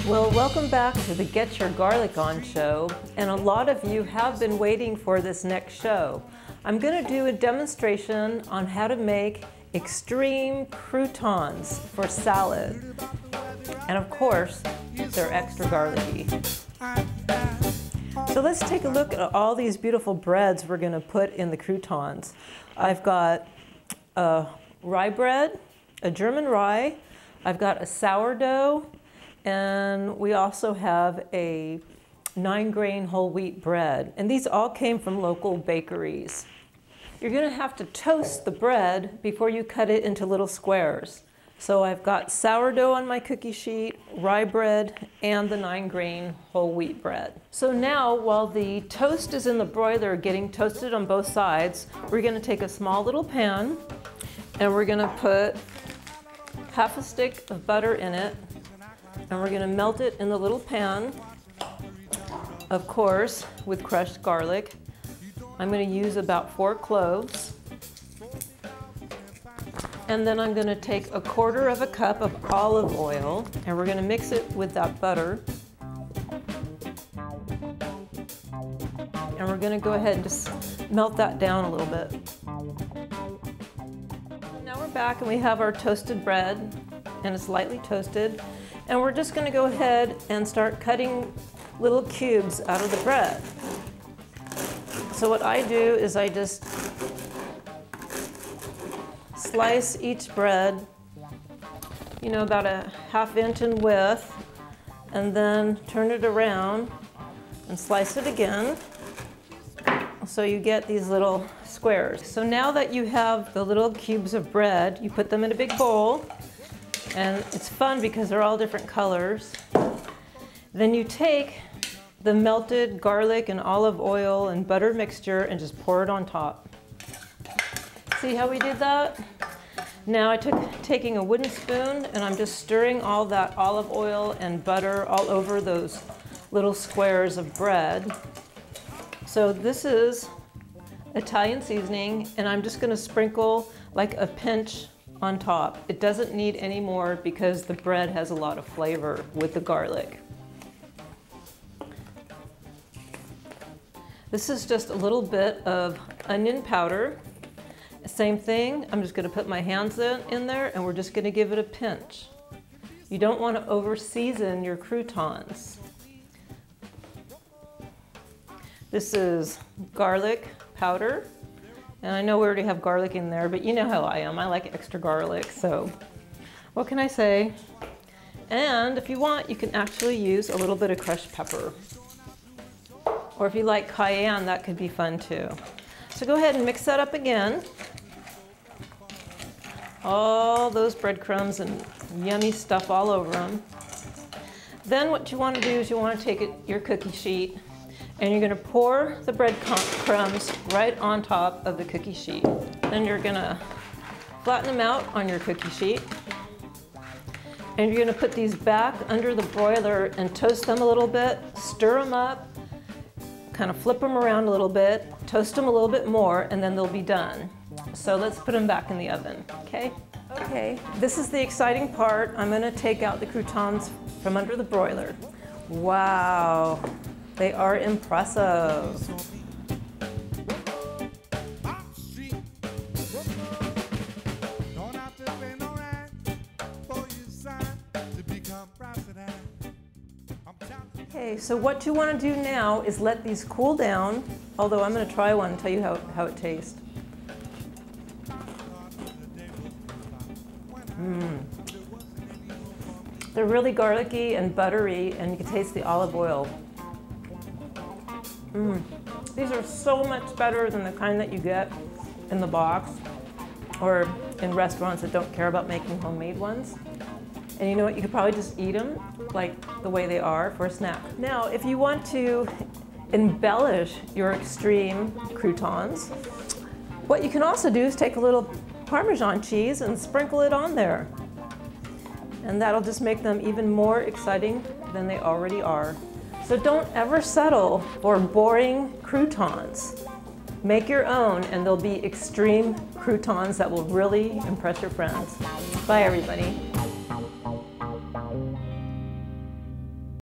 Well, welcome back to the Get Your Garlic On show, and a lot of you have been waiting for this next show. I'm going to do a demonstration on how to make extreme croutons for salad. And of course, they're extra garlicky. So let's take a look at all these beautiful breads we're going to put in the croutons. I've got rye bread, a German rye, I've got a sourdough, and we also have a 9-grain whole wheat bread. And these all came from local bakeries. You're going to have to toast the bread before you cut it into little squares. So I've got sourdough on my cookie sheet, rye bread, and the 9-grain whole wheat bread. So now, while the toast is in the broiler getting toasted on both sides, we're going to take a small little pan and we're going to put half a stick of butter in it, and we're going to melt it in the little pan, of course, with crushed garlic. I'm going to use about 4 cloves. And then I'm going to take 1/4 cup of olive oil, and we're going to mix it with that butter. And we're going to go ahead and just melt that down a little bit. Now we're back and we have our toasted bread, and it's lightly toasted. And we're just going to go ahead and start cutting little cubes out of the bread. So what I do is I just slice each bread, you know, about a 1/2 inch in width, and then turn it around and slice it again. So you get these little squares. So now that you have the little cubes of bread, you put them in a big bowl. And it's fun because they're all different colors. Then you take the melted garlic and olive oil and butter mixture and just pour it on top. See how we did that? Now I taking a wooden spoon and I'm just stirring all that olive oil and butter all over those little squares of bread. So this is Italian seasoning, and I'm just going to sprinkle like a pinch on top. It doesn't need any more because the bread has a lot of flavor with the garlic. This is just a little bit of onion powder. Same thing, I'm just going to put my hands in there, and we're just going to give it a pinch. You don't want to over season your croutons. This is garlic powder. And I know we already have garlic in there, but you know how I am. I like extra garlic, so what can I say? And if you want, you can actually use a little bit of crushed pepper. Or if you like cayenne, that could be fun too. So go ahead and mix that up again. All those breadcrumbs and yummy stuff all over them. Then what you want to do is you want to take your cookie sheet, and you're going to pour the breadcrumbs right on top of the cookie sheet. Then you're going to flatten them out on your cookie sheet. And you're going to put these back under the broiler and toast them a little bit, stir them up, kind of flip them around a little bit, toast them a little bit more, and then they'll be done. So let's put them back in the oven, okay? Okay, this is the exciting part. I'm going to take out the croutons from under the broiler. Wow. They are impressive. Okay, so what you want to do now is let these cool down, although I'm going to try one and tell you how it tastes. They're really garlicky and buttery, and you can taste the olive oil. These are so much better than the kind that you get in the box or in restaurants that don't care about making homemade ones. And you know what, you could probably just eat them like the way they are for a snack. Now, if you want to embellish your extreme croutons, what you can also do is take a little Parmesan cheese and sprinkle it on there. And that'll just make them even more exciting than they already are. So don't ever settle for boring croutons. Make your own, and they'll be extreme croutons that will really impress your friends. Bye, everybody.